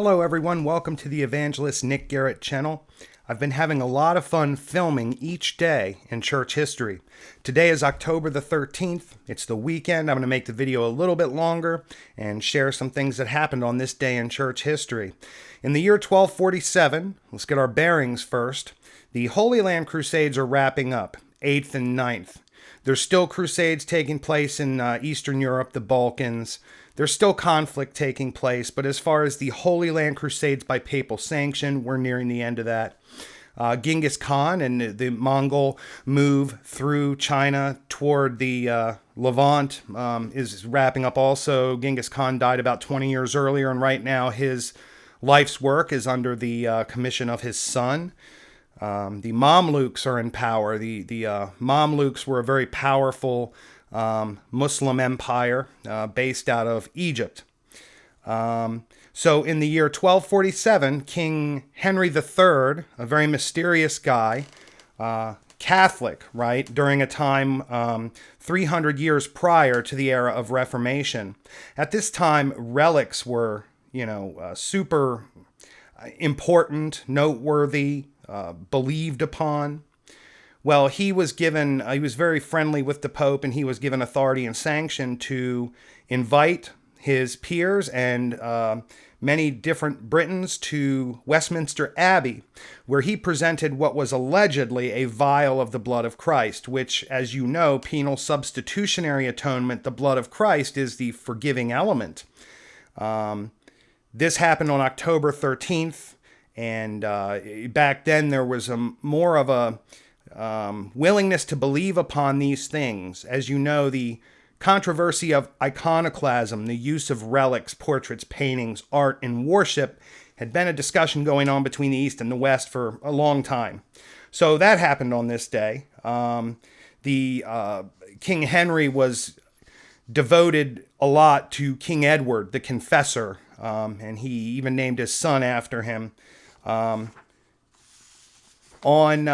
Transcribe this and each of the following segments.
Hello everyone, welcome to the Evangelist Nick Garrett channel. I've been having a lot of fun filming each day in church history. Today is October the 13th. It's the weekend. I'm going to make the video a little bit longer and share some things that happened on this day in church history. In the year 1247, let's get our bearings first, the Holy Land Crusades are wrapping up, 8th and 9th. There's still crusades taking place in Eastern Europe, the Balkans. There's still conflict taking place, but as far as the Holy Land Crusades by papal sanction, we're nearing the end of that. Genghis Khan and the Mongol move through China toward the Levant is wrapping up also. Genghis Khan died about 20 years earlier, and right now his life's work is under the commission of his son. The Mamluks are in power. The Mamluks were a very powerful Muslim empire based out of Egypt. So in the year 1247, King Henry III, a very mysterious guy, Catholic, right, during a time 300 years prior to the era of Reformation. At this time, relics were, super important, noteworthy, believed upon. Well, he was very friendly with the Pope, and he was given authority and sanction to invite his peers and many different Britons to Westminster Abbey, where he presented what was allegedly a vial of the blood of Christ, which, as you know, penal substitutionary atonement, the blood of Christ, is the forgiving element. This happened on October 13th, and back then there was more of a willingness to believe upon these things. As you know, the controversy of iconoclasm, the use of relics, portraits, paintings, art, and worship had been a discussion going on between the East and the West for a long time. So that happened on this day. King Henry was devoted a lot to King Edward, the Confessor, and he even named his son after him. On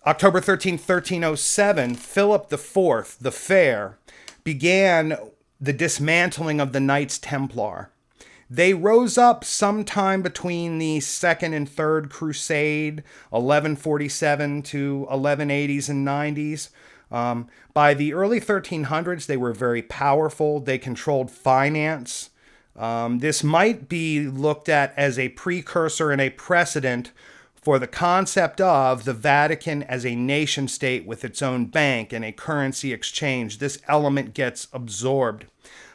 October 13, 1307, Philip IV, the Fair, began the dismantling of the Knights Templar. They rose up sometime between the Second and Third Crusade, 1147 to 1180s and 90s. By the early 1300s, they were very powerful. They controlled finance. This might be looked at as a precursor and a precedent for the concept of the Vatican as a nation state with its own bank and a currency exchange. This element gets absorbed.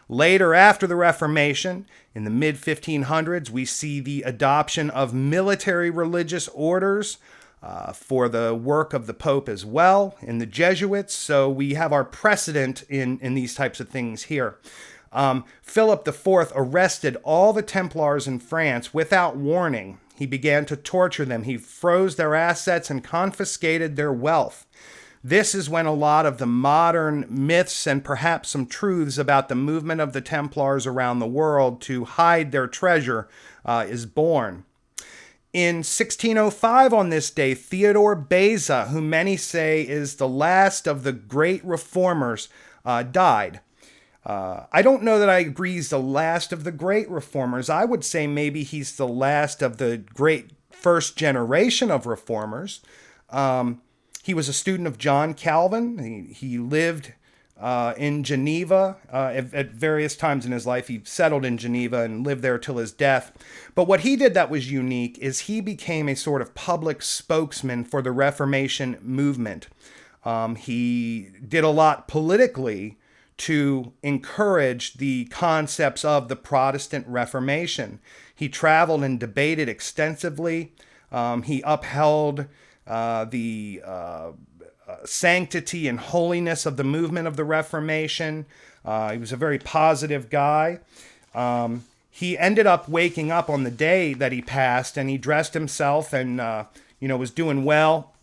Later, after the Reformation, in the mid-1500s, we see the adoption of military religious orders for the work of the Pope as well, and the Jesuits. So we have our precedent in these types of things here. Philip IV arrested all the Templars in France without warning. He began to torture them. He froze their assets and confiscated their wealth. This is when a lot of the modern myths and perhaps some truths about the movement of the Templars around the world to hide their treasure is born. In 1605, on this day, Theodore Besa, who many say is the last of the great reformers, died. I don't know that I agree he's the last of the great reformers. I would say maybe he's the last of the great first generation of reformers. He was a student of John Calvin. He lived in Geneva at various times in his life. He settled in Geneva and lived there till his death. But what he did that was unique is he became a sort of public spokesman for the Reformation movement. He did a lot politically to encourage the concepts of the Protestant Reformation. He traveled and debated extensively. He upheld the sanctity and holiness of the movement of the Reformation. He was a very positive guy. He ended up waking up on the day that he passed, and he dressed himself and was doing well.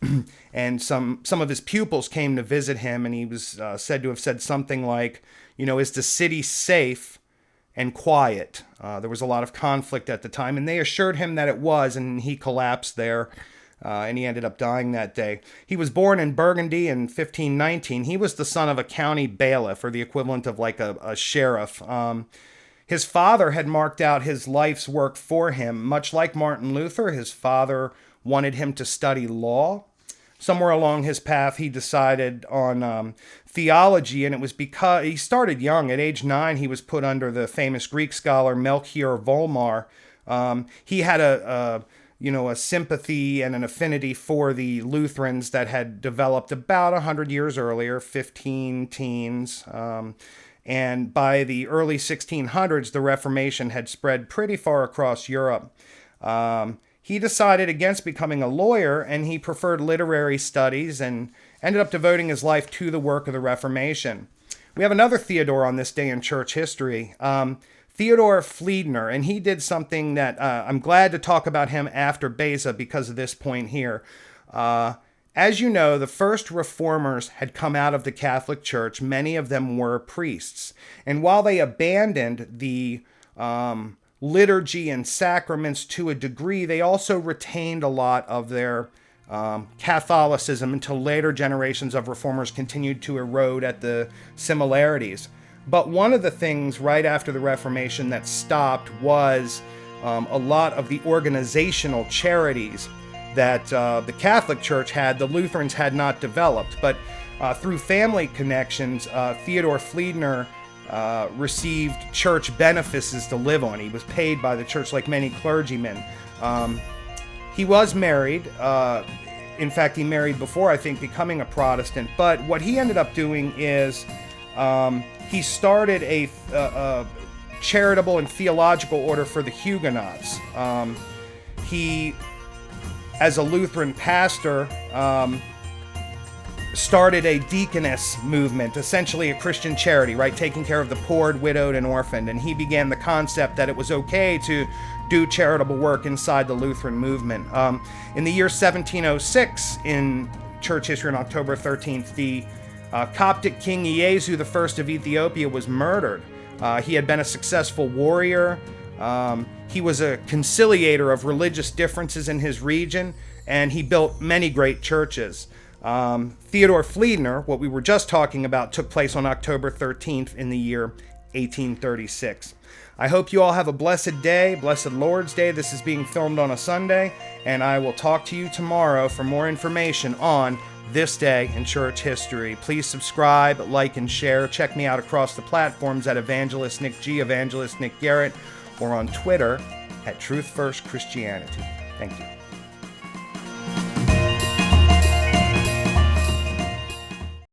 And some of his pupils came to visit him, and he was said to have said something like, is the city safe and quiet? There was a lot of conflict at the time, and they assured him that it was, and he collapsed there, and he ended up dying that day. He was born in Burgundy in 1519. He was the son of a county bailiff, or the equivalent of like a sheriff. His father had marked out his life's work for him. Much like Martin Luther, his father wanted him to study law. Somewhere along his path, he decided on theology, and it was because he started young. At age 9, he was put under the famous Greek scholar Melchior Volmar. He had a sympathy and an affinity for the Lutherans that had developed about 100 years earlier, 15 teens. And by the early 1600s, the Reformation had spread pretty far across Europe. He decided against becoming a lawyer, and he preferred literary studies and ended up devoting his life to the work of the Reformation. We have another Theodore on this day in church history, Theodore Fliedner, and he did something that I'm glad to talk about him after Besa because of this point here. As you know, the first reformers had come out of the Catholic Church. Many of them were priests. And while they abandoned the liturgy and sacraments to a degree, they also retained a lot of their Catholicism until later generations of reformers continued to erode at the similarities. But one of the things right after the Reformation that stopped was a lot of the organizational charities that the Catholic Church had, the Lutherans had not developed. But through family connections, Theodore Fliedner received church benefices to live on. He was paid by the church like many clergymen. He was married. In fact, he married before, I think, becoming a Protestant. But what he ended up doing is he started a charitable and theological order for the Huguenots. He, as a Lutheran pastor, started a deaconess movement, essentially a Christian charity, right? Taking care of the poor, widowed, and orphaned. And he began the concept that it was okay to do charitable work inside the Lutheran movement. In the year 1706, in church history on October 13th, the Coptic King Ieyasu I of Ethiopia was murdered. He had been a successful warrior. He was a conciliator of religious differences in his region, and he built many great churches. Theodore Fliedner, what we were just talking about, took place on October 13th in the year 1836. I hope you all have a blessed day, blessed Lord's Day. This is being filmed on a Sunday, and I will talk to you tomorrow for more information on this day in church history. Please subscribe, like, and share. Check me out across the platforms at Evangelist Nick G, Evangelist Nick Garrett, or on Twitter at Truth First Christianity. Thank you.